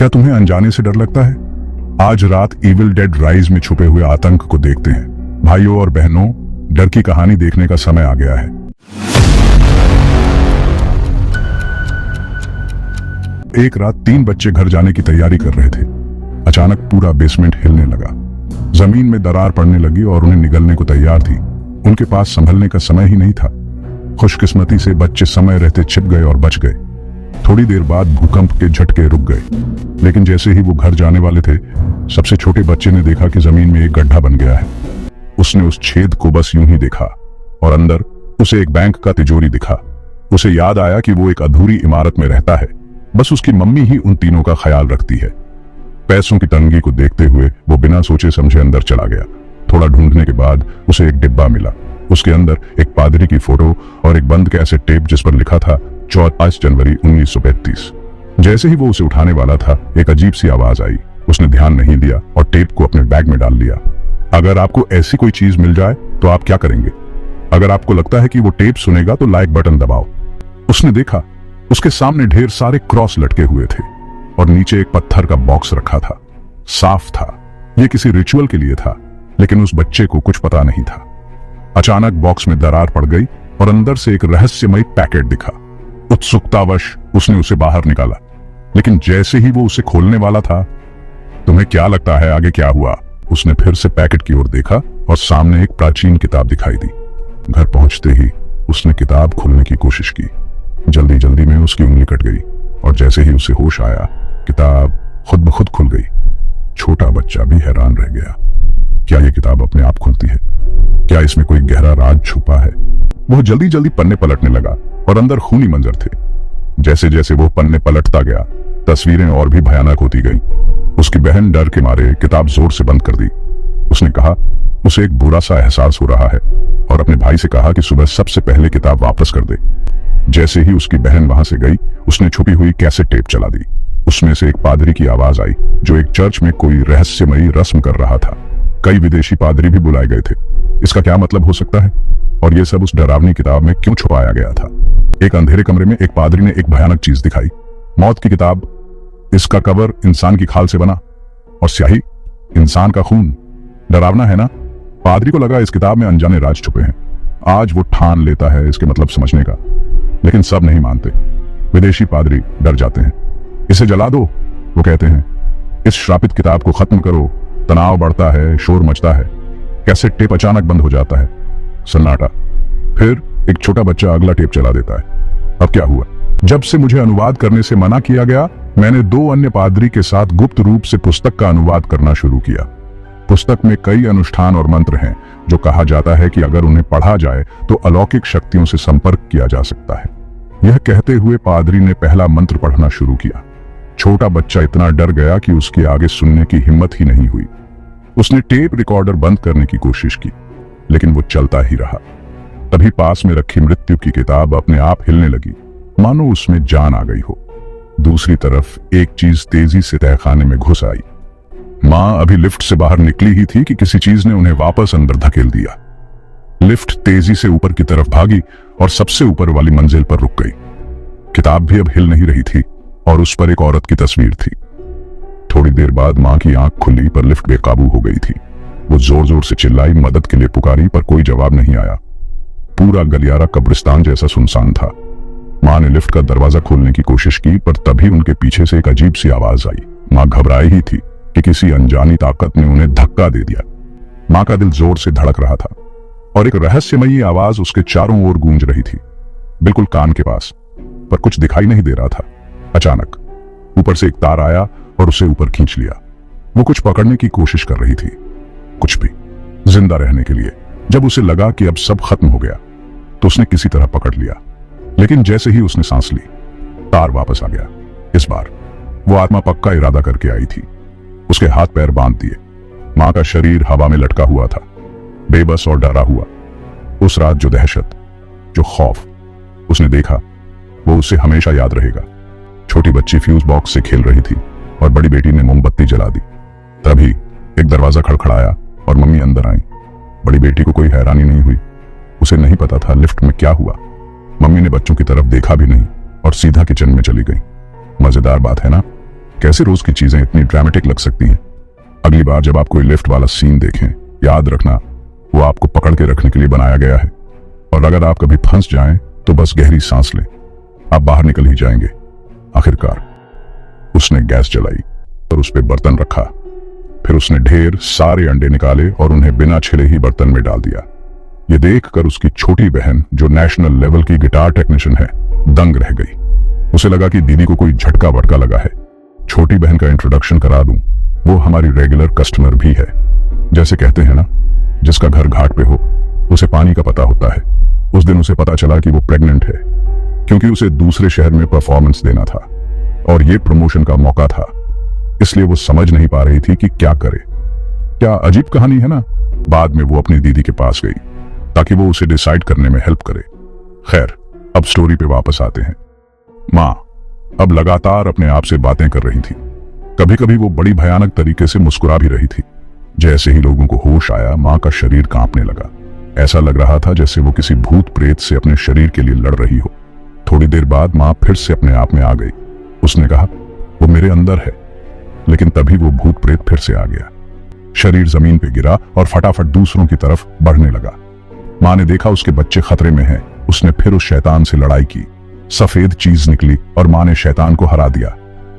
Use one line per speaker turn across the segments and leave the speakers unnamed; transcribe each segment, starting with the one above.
क्या तुम्हें अनजाने से डर लगता है? आज रात इविल डेड राइज में छुपे हुए आतंक को देखते हैं। भाइयों और बहनों, डर की कहानी देखने का समय आ गया है। एक रात 3 बच्चे घर जाने की तैयारी कर रहे थे। अचानक पूरा बेसमेंट हिलने लगा। जमीन में दरार पड़ने लगी और उन्हें निगलने को तैयार थी। उनके पास संभलने का समय ही नहीं था। खुशकिस्मती से बच्चे समय रहते छिप गए और बच गए। थोड़ी देर बाद भूकंप के झटके रुक गए, लेकिन जैसे ही वो घर जाने वाले थे, सबसे छोटे बच्चे ने देखा कि जमीन में एक गड्ढा बन गया है। उसने उस छेद को बस यूं ही देखा और अंदर उसे एक बैंक का तिजोरी दिखा। उसे याद आया कि वो एक अधूरी इमारत में रहता है। बस उसकी मम्मी ही उन तीनों का ख्याल रखती है। पैसों की तंगी को देखते हुए वो बिना सोचे समझे अंदर चला गया। थोड़ा ढूंढने के बाद उसे एक डिब्बा मिला। उसके अंदर एक पादरी की फोटो और एक बंद कैसेट टेप जिस पर लिखा था 24 जनवरी 1935। जैसे ही वो उसे उठाने वाला था, एक अजीब सी आवाज आई। उसने ध्यान नहीं दिया और टेप को अपने बैग में डाल लिया। अगर आपको ऐसी कोई चीज मिल जाए तो आप क्या करेंगे? अगर आपको लगता है कि वो टेप सुनेगा तो लाइक बटन दबाओ। उसने देखा, उसके सामने ढेर सारे क्रॉस लटके हुए थे और नीचे एक पत्थर का बॉक्स रखा था। साफ था, यह किसी रिचुअल के लिए था, लेकिन उस बच्चे को कुछ पता नहीं था। अचानक बॉक्स में दरार पड़ गई और अंदर से एक रहस्यमयी पैकेट दिखा। उत्सुकतावश उसने उसे बाहर निकाला, लेकिन जैसे ही वो उसे खोलने वाला था, तुम्हें क्या लगता है आगे क्या हुआ? उसने फिर से पैकेट की ओर देखा और सामने एक प्राचीन किताब दिखाई दी। घर पहुंचते ही उसने किताब खोलने की कोशिश की। जल्दी जल्दी में उसकी उंगली कट गई और जैसे ही उसे होश आया, किताब खुद ब खुद खुल गई। छोटा बच्चा भी हैरान रह गया। क्या यह किताब अपने आप खुलती है? क्या इसमें कोई गहरा राज छुपा है? वह जल्दी जल्दी पन्ने पलटने लगा और अंदर खूनी मंजर थे। जैसे जैसे वो पन्ने पलटता गया, तस्वीरें और भी भयानक होती गईं। उसकी बहन डर के मारे किताब जोर से बंद कर दी। उसने कहा उसे एक बुरा सा एहसास हो रहा है और अपने भाई से कहा कि सुबह सबसे पहले किताब वापस कर दे। जैसे ही उसकी बहन वहां से गई, उसने छुपी हुई कैसेट टेप चला दी। उसमें से एक पादरी की आवाज आई जो एक चर्च में कोई रहस्यमयी रस्म कर रहा था। कई विदेशी पादरी भी बुलाए गए थे। इसका क्या मतलब हो सकता है? और यह सब उस डरावनी किताब में क्यों छुपाया गया था? एक अंधेरे कमरे में एक पादरी ने एक भयानक चीज दिखाई। मौत की किताब। इसका कवर इंसान की खाल से बना और स्याही इंसान का खून। डरावना है ना? पादरी को लगा इस किताब में अनजाने राज छुपे हैं। आज वो ठान लेता है इसके मतलब समझने का, लेकिन सब नहीं मानते। विदेशी पादरी डर जाते हैं। इसे जला दो, वो कहते हैं। इस श्रापित किताब को खत्म करो। तनाव बढ़ता है, शोर मचता है। कैसेट टेप अचानक बंद हो जाता है। सन्नाटा। फिर एक छोटा बच्चा अगला टेप चला देता है। अब क्या हुआ? जब से मुझे अनुवाद करने से मना किया गया, मैंने 2 अन्य पादरी के साथ गुप्त रूप से पुस्तक का अनुवाद करना शुरू किया। पुस्तक में कई अनुष्ठान और मंत्र हैं जो कहा जाता है कि अगर उन्हें पढ़ा जाए तो अलौकिक शक्तियों से संपर्क किया जा सकता है। यह कहते हुए पादरी ने पहला मंत्र पढ़ना शुरू किया। छोटा बच्चा इतना डर गया कि उसके आगे सुनने की हिम्मत ही नहीं हुई। उसने टेप रिकॉर्डर बंद करने की कोशिश की, लेकिन वो चलता ही रहा। तभी पास में रखी मृत्यु की किताब अपने आप हिलने लगी, मानो उसमें जान आ गई हो। दूसरी तरफ एक चीज तेजी से तहखाने में घुस आई। मां अभी लिफ्ट से बाहर निकली ही थी कि किसी चीज ने उन्हें वापस अंदर धकेल दिया। लिफ्ट तेजी से ऊपर की तरफ भागी और सबसे ऊपर वाली मंजिल पर रुक गई। किताब भी अब हिल नहीं रही थी और उस पर एक औरत की तस्वीर थी। थोड़ी देर बाद मां की आंख खुली पर लिफ्ट बेकाबू हो गई थी। वो जोर जोर से चिल्लाई, मदद के लिए पुकारी, पर कोई जवाब नहीं आया। पूरा गलियारा कब्रिस्तान जैसा सुनसान था। मां ने लिफ्ट का दरवाजा खोलने की कोशिश की, पर तभी उनके पीछे से एक अजीब सी आवाज आई। मां घबराई ही थी कि किसी अनजानी ताकत ने उन्हें धक्का दे दिया। मां का दिल जोर से धड़क रहा था और एक रहस्यमयी आवाज उसके चारों ओर गूंज रही थी, बिल्कुल कान के पास, पर कुछ दिखाई नहीं दे रहा था। अचानक ऊपर से एक तार आया और उसे ऊपर खींच लिया। वो कुछ पकड़ने की कोशिश कर रही थी, कुछ भी, जिंदा रहने के लिए। जब उसे लगा कि अब सब खत्म हो गया तो उसने किसी तरह पकड़ लिया, लेकिन जैसे ही उसने सांस ली, तार वापस आ गया। इस बार वो आत्मा पक्का इरादा करके आई थी। उसके हाथ पैर बांध दिए। मां का शरीर हवा में लटका हुआ था, बेबस और डरा हुआ। उस रात जो दहशत, जो खौफ उसने देखा, वो उसे हमेशा याद रहेगा। छोटी बच्ची फ्यूज बॉक्स से खेल रही थी और बड़ी बेटी ने मोमबत्ती जला दी। तभी एक दरवाजा खड़खड़ाया और मम्मी अंदर आई। बड़ी बेटी को कोई हैरानी नहीं हुई। उसे नहीं पता था लिफ्ट में क्या हुआ। मम्मी ने बच्चों की तरफ देखा भी नहीं और सीधा किचन में चली गई। मजेदार बात है ना? कैसे रोज की चीजें इतनी ड्रामेटिक लग सकती हैं। अगली बार जब आप कोई लिफ्ट वाला सीन देखें, याद रखना वो आपको पकड़ के रखने के लिए बनाया गया है। और अगर आप कभी फंस जाएं तो बस गहरी सांस लें, आप बाहर निकल ही जाएंगे। आखिरकार उसने गैस जलाई और उस पर बर्तन रखा। फिर उसने ढेर सारे अंडे निकाले और उन्हें बिना छिले ही बर्तन में डाल दिया। ये देखकर उसकी छोटी बहन, जो नेशनल लेवल की गिटार टेक्नीशियन है, दंग रह गई। उसे लगा कि दीदी को कोई झटका वटका लगा है। छोटी बहन का इंट्रोडक्शन करा दूं, वो हमारी रेगुलर कस्टमर भी है। जैसे कहते हैं ना, जिसका घर घाट पे हो उसे पानी का पता होता है। उस दिन उसे पता चला कि वो प्रेग्नेंट है, क्योंकि उसे दूसरे शहर में परफॉर्मेंस देना था और ये प्रमोशन का मौका था। इसलिए वो समझ नहीं पा रही थी कि क्या करे। क्या अजीब कहानी है ना। बाद में वो अपनी दीदी के पास गई ताकि वो उसे डिसाइड करने में हेल्प करे। खैर, अब स्टोरी पे वापस आते हैं। माँ अब लगातार अपने आप से बातें कर रही थी। कभी कभी वो बड़ी भयानक तरीके से मुस्कुरा भी रही थी। जैसे ही लोगों को होश आया, माँ का शरीर कांपने लगा। ऐसा लग रहा था जैसे वो किसी भूत प्रेत से अपने शरीर के लिए लड़ रही हो। थोड़ी देर बाद माँ फिर से अपने आप में आ गई। उसने कहा, वो मेरे अंदर है। लेकिन तभी वो भूत प्रेत फिर से आ गया। शरीर जमीन पे गिरा और फटाफट दूसरों की तरफ बढ़ने लगा। माँ ने देखा उसके बच्चे खतरे में हैं। उसने फिर उस शैतान से लड़ाई की। सफेद चीज निकली और माँ ने शैतान को हरा दिया।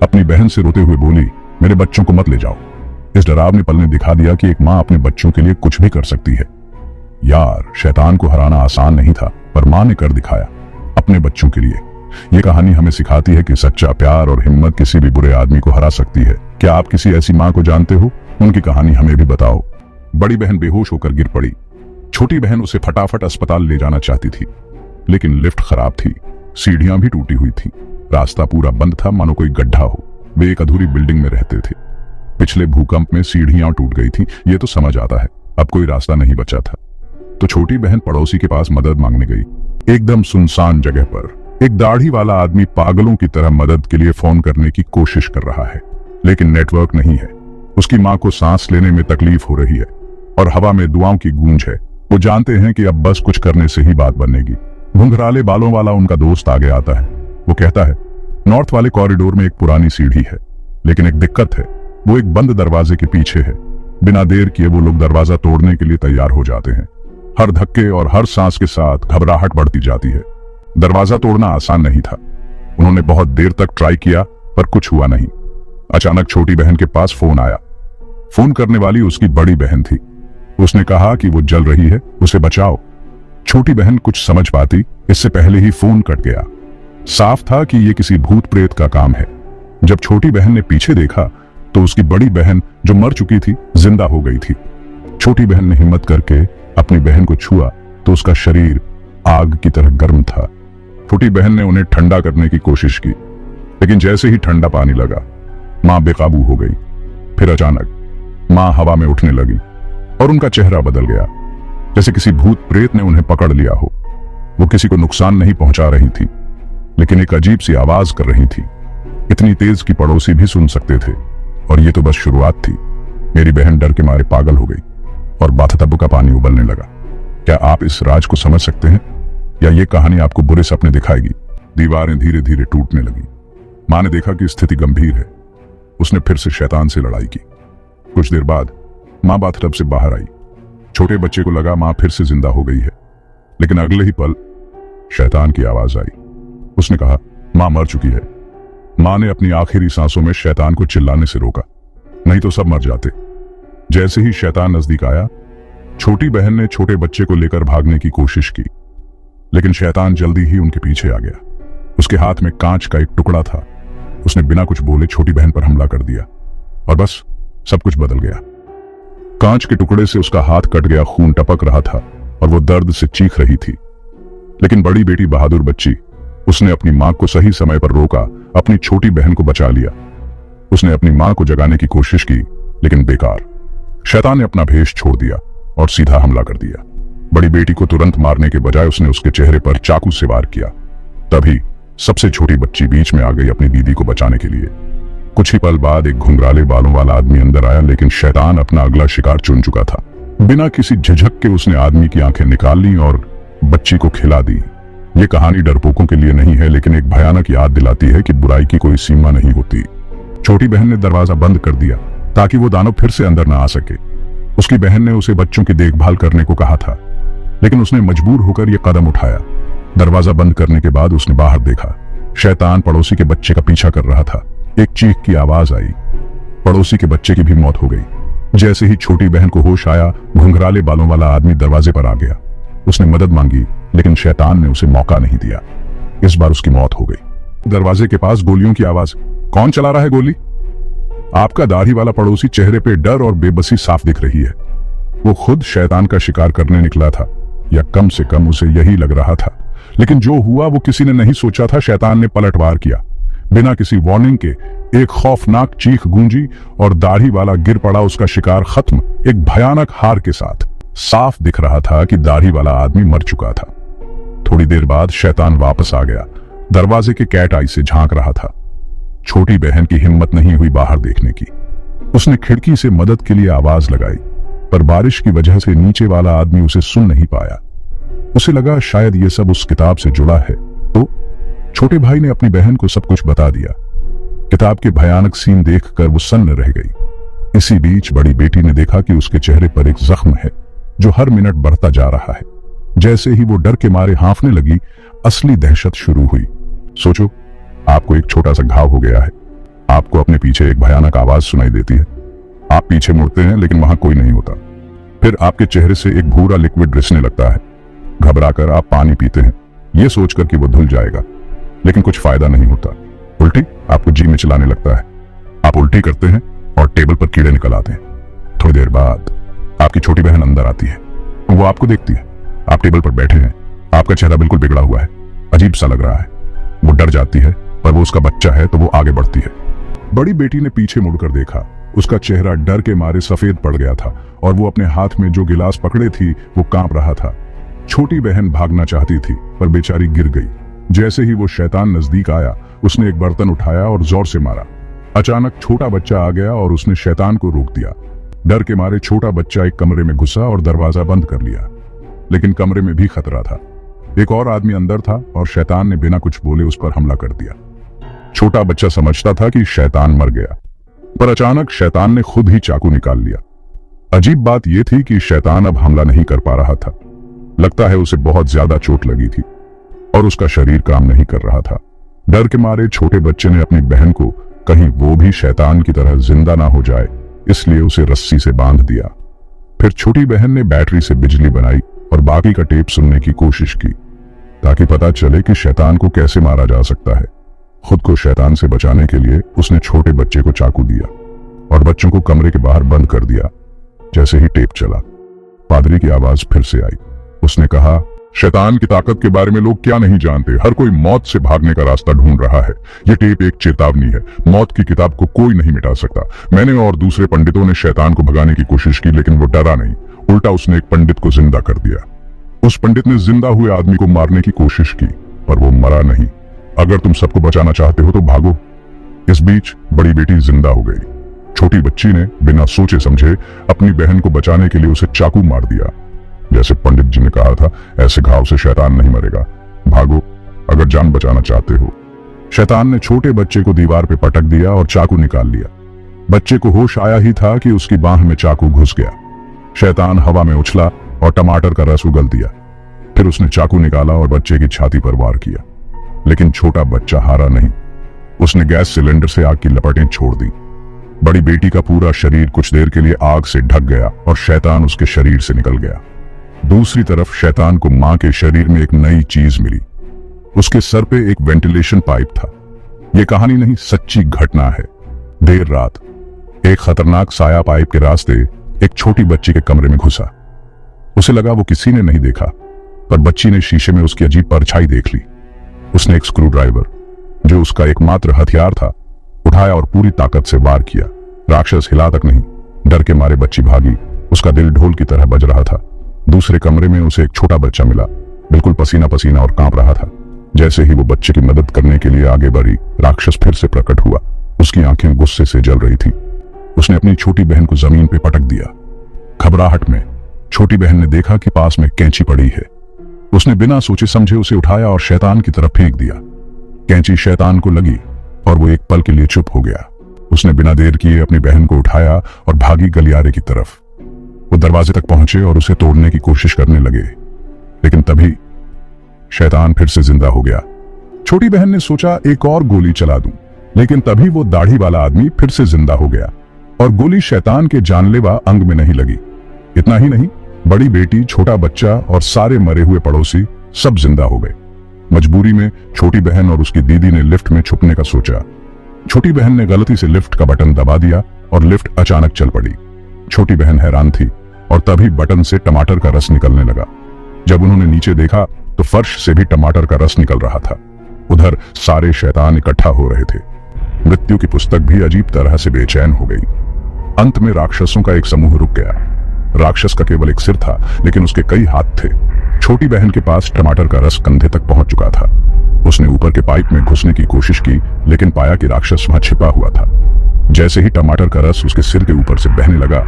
अपनी बहन से रोते हुए बोली, मेरे बच्चों को मत ले जाओ। इस डरावने पल ने दिखा दिया कि एक माँ अपने बच्चों के लिए कुछ भी कर सकती है। यार, शैतान को हराना आसान नहीं था, पर माँ ने कर दिखाया अपने बच्चों के लिए। ये कहानी हमें सिखाती है कि सच्चा प्यार और हिम्मत किसी भी बुरे आदमी को हरा सकती है। क्या आप किसी ऐसी माँ को जानते हो? उनकी कहानी हमें भी बताओ। बड़ी बहन बेहोश होकर गिर पड़ी। छोटी बहन उसे फटाफट अस्पताल ले जाना चाहती थी, लेकिन लिफ्ट खराब थी, सीढ़ियां भी टूटी हुई थी, रास्ता पूरा बंद था, मानो कोई गड्ढा हो। वे एक अधूरी बिल्डिंग में रहते थे। पिछले भूकंप में सीढ़ियां टूट गई थी, ये तो समझ आता है। अब कोई रास्ता नहीं बचा था, तो छोटी बहन पड़ोसी के पास मदद मांगने गई। एकदम सुनसान जगह पर एक दाढ़ी वाला आदमी पागलों की तरह मदद के लिए फोन करने की कोशिश कर रहा है, लेकिन नेटवर्क नहीं है। उसकी माँ को सांस लेने में तकलीफ हो रही है और हवा में दुआओं की गूंज है। वो जानते हैं कि अब बस कुछ करने से ही बात बनेगी। घुंघराले बालों वाला उनका दोस्त आगे आता है। वो कहता है, नॉर्थ वाले कॉरिडोर में एक पुरानी सीढ़ी है, लेकिन एक दिक्कत है, वो एक बंद दरवाजे के पीछे है। बिना देर किए वो लोग दरवाजा तोड़ने के लिए तैयार हो जाते हैं। हर धक्के और हर सांस के साथ घबराहट बढ़ती जाती है। दरवाजा तोड़ना आसान नहीं था। उन्होंने बहुत देर तक ट्राई किया, पर कुछ हुआ नहीं। अचानक छोटी बहन के पास फोन आया। फोन करने वाली उसकी बड़ी बहन थी। उसने कहा कि वो जल रही है, उसे बचाओ। छोटी बहन कुछ समझ पाती, इससे पहले ही फोन कट गया। साफ था कि ये किसी भूत प्रेत का काम है। जब छोटी बहन ने पीछे देखा तो उसकी बड़ी बहन, जो मर चुकी थी, जिंदा हो गई थी। छोटी बहन ने हिम्मत करके अपनी बहन को छुआ तो उसका शरीर आग की तरह गर्म था। छोटी बहन ने उन्हें ठंडा करने की कोशिश की, लेकिन जैसे ही ठंडा पानी लगा, मां बेकाबू हो गई। फिर अचानक मां हवा में उठने लगी और उनका चेहरा बदल गया, जैसे किसी भूत प्रेत ने उन्हें पकड़ लिया हो। वो किसी को नुकसान नहीं पहुंचा रही थी, लेकिन एक अजीब सी आवाज कर रही थी, इतनी तेज कि पड़ोसी भी सुन सकते थे। और ये तो बस शुरुआत थी। मेरी बहन डर के मारे पागल हो गई और बाथटब का पानी उबलने लगा। क्या आप इस राज को समझ सकते हैं, या ये कहानी आपको बुरे सपने दिखाएगी? दीवारें धीरे धीरे टूटने लगी। मां ने देखा कि स्थिति गंभीर है। उसने फिर से शैतान से लड़ाई की। कुछ देर बाद मां बाथटब से बाहर आई। छोटे बच्चे को लगा मां फिर से जिंदा हो गई है, लेकिन अगले ही पल शैतान की आवाज आई। उसने कहा, मां मर चुकी है। मां ने अपनी आखिरी सांसों में शैतान को चिल्लाने से रोका, नहीं तो सब मर जाते। जैसे ही शैतान नजदीक आया, छोटी बहन ने छोटे बच्चे को लेकर भागने की कोशिश की, लेकिन शैतान जल्दी ही उनके पीछे आ गया। उसके हाथ में कांच का एक टुकड़ा था। उसने बिना कुछ बोले छोटी बहन पर हमला कर दिया और बस सब कुछ बदल गया। कांच के टुकड़े से उसका हाथ कट गया, खून टपक रहा था और वो दर्द से चीख रही थी। लेकिन बड़ी बेटी बहादुर बच्ची, उसने अपनी मां को सही समय पर रोका, अपनी छोटी बहन को बचा लिया। उसने अपनी मां को जगाने की कोशिश की, लेकिन बेकार। शैतान ने अपना भेष छोड़ दिया और सीधा हमला कर दिया। बड़ी बेटी को तुरंत मारने के बजाय उसने उसके चेहरे पर चाकू से वार किया। तभी सबसे छोटी बच्ची बीच में आ गई अपनी दीदी को बचाने के लिए। कुछ ही पल बाद एक घुंघराले बालों वाला आदमी अंदर आया, लेकिन शैतान अपना अगला शिकार चुन चुका था। बिना किसी झिझक के उसने आदमी की आंखें निकाल ली और बच्ची को खिला दी। ये कहानी डरपोकों के लिए नहीं है, लेकिन एक भयानक याद दिलाती है कि बुराई की कोई सीमा नहीं होती। छोटी बहन ने दरवाजा बंद कर दिया ताकि वो दानव फिर से अंदर न आ सके। उसकी बहन ने उसे बच्चों की देखभाल करने को कहा था, लेकिन उसने मजबूर होकर यह कदम उठाया। दरवाजा बंद करने के बाद उसने बाहर देखा। शैतान पड़ोसी के बच्चे का पीछा कर रहा था। एक चीख की आवाज आई। पड़ोसी के बच्चे की भी मौत हो गई। जैसे ही छोटी बहन को होश आया, घुंघराले बालों वाला आदमी दरवाजे पर आ गया। उसने मदद मांगी, लेकिन शैतान ने उसे मौका नहीं दिया। इस बार उसकी मौत हो गई। दरवाजे के पास गोलियों की आवाज। कौन चला रहा है गोली? आपका दाढ़ी वाला पड़ोसी। चेहरे पे डर और बेबसी साफ दिख रही है। वो खुद शैतान का शिकार करने निकला था, या कम से कम उसे यही लग रहा था। लेकिन जो हुआ वो किसी ने नहीं सोचा था। शैतान ने पलटवार किया। बिना किसी वार्निंग के एक खौफनाक चीख गूंजी और दाढ़ी वाला गिर पड़ा। उसका शिकार खत्म, एक भयानक हार के साथ। साफ दिख रहा था कि दाढ़ी वाला आदमी मर चुका था। थोड़ी देर बाद शैतान वापस आ गया। दरवाजे के कैट आई से झांक रहा था। छोटी बहन की हिम्मत नहीं हुई बाहर देखने की। उसने खिड़की से मदद के लिए आवाज लगाई, पर बारिश की वजह से नीचे वाला आदमी उसे सुन नहीं पाया। उसे लगा शायद ये सब उस किताब से जुड़ा है, तो छोटे भाई ने अपनी बहन को सब कुछ बता दिया। किताब के भयानक सीन देखकर वो सन्न रह गई। इसी बीच बड़ी बेटी ने देखा कि उसके चेहरे पर एक जख्म है जो हर मिनट बढ़ता जा रहा है। जैसे ही वो डर के मारे हांफने लगी, असली दहशत शुरू हुई। सोचो, आपको एक छोटा सा घाव हो गया है। आपको अपने पीछे एक भयानक आवाज सुनाई देती है। आप पीछे मुड़ते हैं, लेकिन वहां कोई नहीं होता। फिर आपके चेहरे से एक भूरा लिक्विड रिसने लगता है। घबराकर आप पानी पीते हैं, ये सोचकर कि वो धुल जाएगा, लेकिन कुछ फायदा नहीं होता। उल्टी आपको जी में चलाने लगता है। आप उल्टी करते हैं और टेबल पर कीड़े निकल आते हैं। थोड़ी देर बाद आपकी छोटी बहन अंदर आती है। वो आपको देखती है। आप टेबल पर बैठे हैं। आपका चेहरा बिल्कुल बिगड़ा हुआ है, अजीब सा लग रहा है। वो डर जाती है, पर वो उसका बच्चा है तो वो आगे बढ़ती है। बड़ी बेटी ने पीछे मुड़कर देखा। उसका चेहरा डर के मारे सफेद पड़ गया था और वो अपने हाथ में जो गिलास पकड़े थी वो कांप रहा था। छोटी बहन भागना चाहती थी, पर बेचारी गिर गई। जैसे ही वो शैतान नजदीक आया, उसने एक बर्तन उठाया और जोर से मारा। अचानक छोटा बच्चा आ गया और उसने शैतान को रोक दिया। डर के मारे छोटा बच्चा एक कमरे में घुसा और दरवाजा बंद कर लिया। लेकिन कमरे में भी खतरा था। एक और आदमी अंदर था और शैतान ने बिना कुछ बोले उस पर हमला कर दिया। छोटा बच्चा समझता था कि शैतान मर गया, पर अचानक शैतान ने खुद ही चाकू निकाल लिया। अजीब बात यह थी कि शैतान अब हमला नहीं कर पा रहा था। लगता है उसे बहुत ज्यादा चोट लगी थी और उसका शरीर काम नहीं कर रहा था। डर के मारे छोटे बच्चे ने अपनी बहन को कहीं वो भी शैतान की तरह जिंदा ना हो जाए, इसलिए उसे रस्सी से बांध दिया। फिर छोटी बहन ने बैटरी से बिजली बनाई और बाकी का टेप सुनने की कोशिश की, ताकि पता चले कि शैतान को कैसे मारा जा सकता है। खुद को शैतान से बचाने के लिए उसने छोटे बच्चे को चाकू दिया और बच्चों को कमरे के बाहर बंद कर दिया। जैसे ही टेप चला, पादरी की आवाज फिर से आई। उसने कहा, शैतान की ताकत के बारे में लोग क्या नहीं जानते। हर कोई मौत से भागने का रास्ता ढूंढ रहा है। ये टेप एक चेतावनी है। मौत की किताब को कोई नहीं मिटा सकता। मैंने और दूसरे पंडितों ने शैतान को भगाने की कोशिश की, लेकिन वो डरा नहीं। उल्टा उसने एक पंडित को जिंदा कर दिया। उस पंडित ने जिंदा हुए आदमी को मारने की कोशिश की, पर वो मरा नहीं। अगर तुम सबको बचाना चाहते हो तो भागो। इस बीच बड़ी बेटी जिंदा हो गई। छोटी बच्ची ने बिना सोचे समझे अपनी बहन को बचाने के लिए उसे चाकू मार दिया। जैसे पंडित जी ने कहा था, ऐसे घाव से शैतान नहीं मरेगा। भागो अगर जान बचाना चाहते हो। शैतान ने छोटे बच्चे को दीवार पे पटक दिया और चाकू निकाल लिया। बच्चे को होश आया ही था कि उसकी बाह में चाकू घुस गया। शैतान हवा में उछला और टमाटर का रस उगल दिया। फिर उसने चाकू निकाला और बच्चे की छाती पर वार किया, लेकिन छोटा बच्चा हारा नहीं। उसने गैस सिलेंडर से आग की लपटें छोड़ दी। बड़ी बेटी का पूरा शरीर कुछ देर के लिए आग से ढक गया और शैतान उसके शरीर से निकल गया। दूसरी तरफ शैतान को मां के शरीर में एक नई चीज मिली। उसके सर पे एक वेंटिलेशन पाइप था। यह कहानी नहीं, सच्ची घटना है। देर रात एक खतरनाक साया पाइप के रास्ते एक छोटी बच्ची के कमरे में घुसा। उसे लगा वो किसी ने नहीं देखा, पर बच्ची ने शीशे में उसकी अजीब परछाई देख ली। उसने एक स्क्रू ड्राइवर, जो उसका एकमात्र हथियार था, उठाया और पूरी ताकत से वार किया। राक्षस हिला तक नहीं। डर के मारे बच्ची भागी। उसका दिल ढोल की तरह बज रहा था। दूसरे कमरे में उसे एक छोटा बच्चा मिला, बिल्कुल पसीना पसीना और कांप रहा था। जैसे ही वो बच्चे की मदद करने के लिए आगे बढ़ी, राक्षस फिर से प्रकट हुआ। उसकी आंखें गुस्से से जल रही थी। उसने अपनी छोटी बहन को जमीन पे पटक दिया। घबराहट में छोटी बहन ने देखा कि पास में कैंची पड़ी है। उसने बिना सोचे समझे उसे उठाया और शैतान की तरफ फेंक दिया। कैंची शैतान को लगी और वो एक पल के लिए चुप हो गया। उसने बिना देर किए अपनी बहन को उठाया और भागी गलियारे की तरफ। वो दरवाजे तक पहुंचे और उसे तोड़ने की कोशिश करने लगे, लेकिन तभी शैतान फिर से जिंदा हो गया। छोटी बहन ने सोचा एक और गोली चला दूं, लेकिन तभी वो दाढ़ी वाला आदमी फिर से जिंदा हो गया और गोली शैतान के जानलेवा अंग में नहीं लगी। इतना ही नहीं, बड़ी बेटी, छोटा बच्चा और सारे मरे हुए पड़ोसी सब जिंदा हो गए। मजबूरी में छोटी बहन और उसकी दीदी ने लिफ्ट में छुपने का सोचा। छोटी बहन ने गलती से लिफ्ट का बटन दबा दिया और लिफ्ट अचानक चल पड़ी। छोटी बहन हैरान थी और तभी बटन से टमाटर का रस निकलने लगा। जब उन्होंने नीचे देखा तो फर्श से भी टमाटर का रस निकल रहा था। उधर सारे शैतान इकट्ठा हो रहे थे। मृत्यु की पुस्तक भी अजीब तरह से बेचैन हो गई। अंत में राक्षसों का एक समूह रुक गया। राक्षस का केवल एक सिर था, लेकिन उसके कई हाथ थे। छोटी बहन के पास टमाटर का रस कंधे तक पहुंच चुका था। उसने ऊपर के पाइप में घुसने की कोशिश की, लेकिन पाया कि राक्षस वहां छिपा हुआ था। जैसे ही टमाटर का रस उसके सिर के ऊपर से बहने लगा,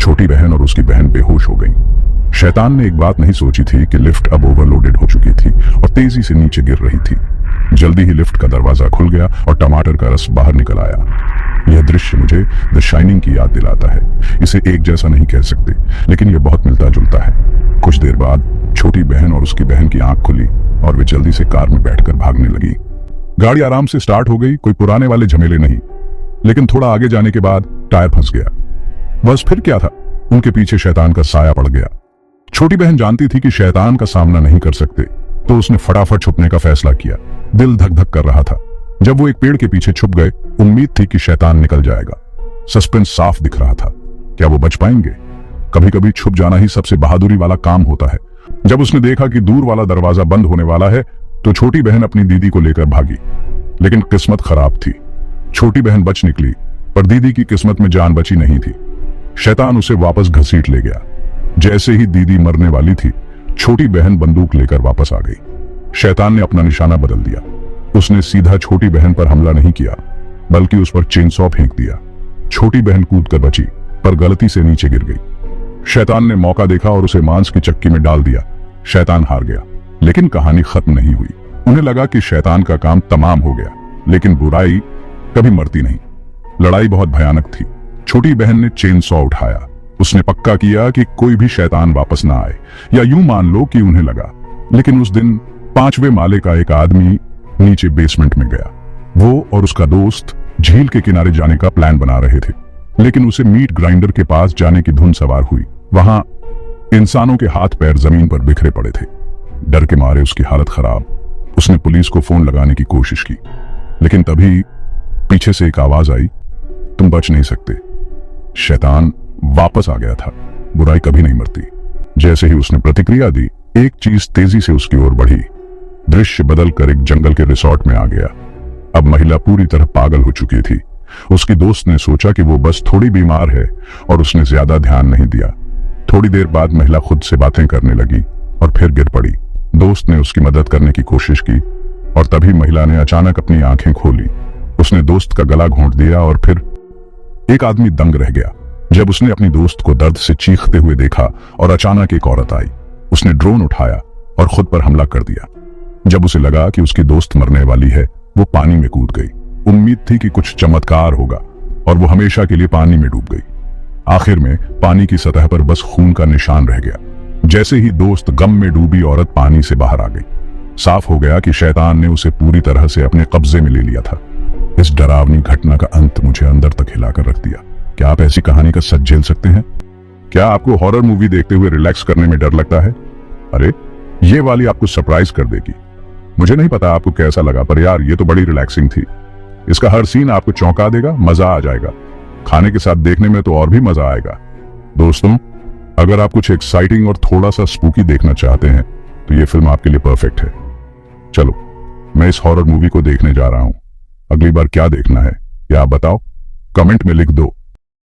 छोटी बहन और उसकी बहन बेहोश हो गई। शैतान ने एक बात नहीं सोची थी कि लिफ्ट अब ओवरलोडेड हो चुकी थी और तेजी से नीचे गिर रही थी। जल्दी ही लिफ्ट का दरवाजा खुल गया और टमाटर का रस बाहर निकल आया। यह दृश्य मुझे द शाइनिंग की याद दिलाता है। इसे एक जैसा नहीं कह सकते, लेकिन यह बहुत मिलता जुलता है। कुछ देर बाद छोटी बहन और उसकी बहन की आंख खुली और वे जल्दी से कार में बैठकर भागने लगी। गाड़ी आराम से स्टार्ट हो गई, कोई पुराने वाले झमेले नहीं। लेकिन थोड़ा आगे जाने के बाद टायर फंस गया। बस फिर क्या था, उनके पीछे शैतान का साया पड़ गया। छोटी बहन जानती थी कि शैतान का सामना नहीं कर सकते, तो उसने फटाफट छुपने का फैसला किया। दिल धक धक कर रहा था। जब वो एक पेड़ के पीछे छुप गए, उम्मीद थी कि शैतान निकल जाएगा। सस्पेंस साफ दिख रहा था। क्या वो बच पाएंगे? कभी कभी छुप जाना ही सबसे बहादुरी वाला काम होता है। जब उसने देखा कि दूर वाला दरवाजा बंद होने वाला है, तो छोटी बहन अपनी दीदी को लेकर भागी। लेकिन किस्मत खराब थी। छोटी बहन बच निकली, पर दीदी की किस्मत में जान बची नहीं थी। शैतान उसे वापस घसीट ले गया। जैसे ही दीदी मरने वाली थी, छोटी बहन बंदूक लेकर वापस आ गई। शैतान ने अपना निशाना बदल दिया। उसने सीधा छोटी बहन पर हमला नहीं किया, बल्कि उस पर चेनसॉ फेंक दिया। छोटी बहन कूदकर बची, पर गलती से नीचे गिर गई। शैतान ने मौका देखा और उसे मांस की चक्की में डाल दिया। शैतान हार गया, लेकिन कहानी खत्म नहीं हुई। उन्हें लगा कि शैतान का काम तमाम हो गया, लेकिन बुराई कभी मरती नहीं। लड़ाई बहुत भयानक थी। छोटी बहन ने चेनसॉ उठाया। उसने पक्का किया कि कोई भी शैतान वापस ना आए, या यूं मान लो कि उन्हें लगा। लेकिन उस दिन 5वें माले का एक आदमी नीचे बेसमेंट में गया। वो और उसका दोस्त झील के किनारे जाने का प्लान बना रहे थे, लेकिन उसे मीट ग्राइंडर के पास जाने की धुन सवार हुई। वहां इंसानों के हाथ पैर जमीन पर बिखरे पड़े थे। डर के मारे उसकी हालत खराब। उसने पुलिस को फोन लगाने की कोशिश की, लेकिन तभी पीछे से एक आवाज आई, तुम बच नहीं सकते। शैतान वापस आ गया था। बुराई कभी नहीं मरती। जैसे ही उसने प्रतिक्रिया दी, एक चीज तेजी से उसकी ओर बढ़ी। दृश्य बदलकर एक जंगल के रिसोर्ट में आ गया। अब महिला पूरी तरह पागल हो चुकी थी। उसकी दोस्त ने सोचा कि वो बस थोड़ी बीमार है और उसने ज्यादा ध्यान नहीं दिया। थोड़ी देर बाद महिला खुद से बातें करने लगी और फिर गिर पड़ी। दोस्त ने उसकी मदद करने की कोशिश की और तभी महिला ने अचानक अपनी आंखें खोली। उसने दोस्त का गला घोंट दिया और फिर एक आदमी दंग रह गया जब उसने अपनी दोस्त को दर्द से चीखते हुए देखा और अचानक एक औरत आई। उसने ड्रोन उठाया और खुद पर हमला कर दिया। जब उसे लगा कि उसकी दोस्त मरने वाली है, वो पानी में कूद गई। उम्मीद थी कि कुछ चमत्कार होगा और वो हमेशा के लिए पानी में डूब गई। आखिर में पानी की सतह पर बस खून का निशान रह गया। जैसे ही दोस्त गम में डूबी औरत पानी से बाहर आ गई, साफ हो गया कि शैतान ने उसे पूरी तरह से अपने कब्जे में ले लिया था। इस डरावनी घटना का अंत मुझे अंदर तक हिलाकर रख दिया। क्या आप ऐसी कहानी का सच झेल सकते हैं? क्या आपको हॉरर मूवी देखते हुए रिलैक्स करने में डर लगता है? अरे, ये वाली आपको सरप्राइज कर देगी। मुझे नहीं पता आपको कैसा लगा, पर यार ये तो बड़ी रिलैक्सिंग थी। इसका हर सीन आपको चौंका देगा, मजा आ जाएगा। खाने के साथ देखने में तो और भी मजा आएगा। दोस्तों, अगर आप कुछ एक्साइटिंग और थोड़ा सा स्पूकी देखना चाहते हैं तो ये फिल्म आपके लिए परफेक्ट है। चलो, मैं इस हॉरर मूवी को देखने जा रहा हूं। अगली बार क्या देखना है, या आप बताओ, कमेंट में लिख दो।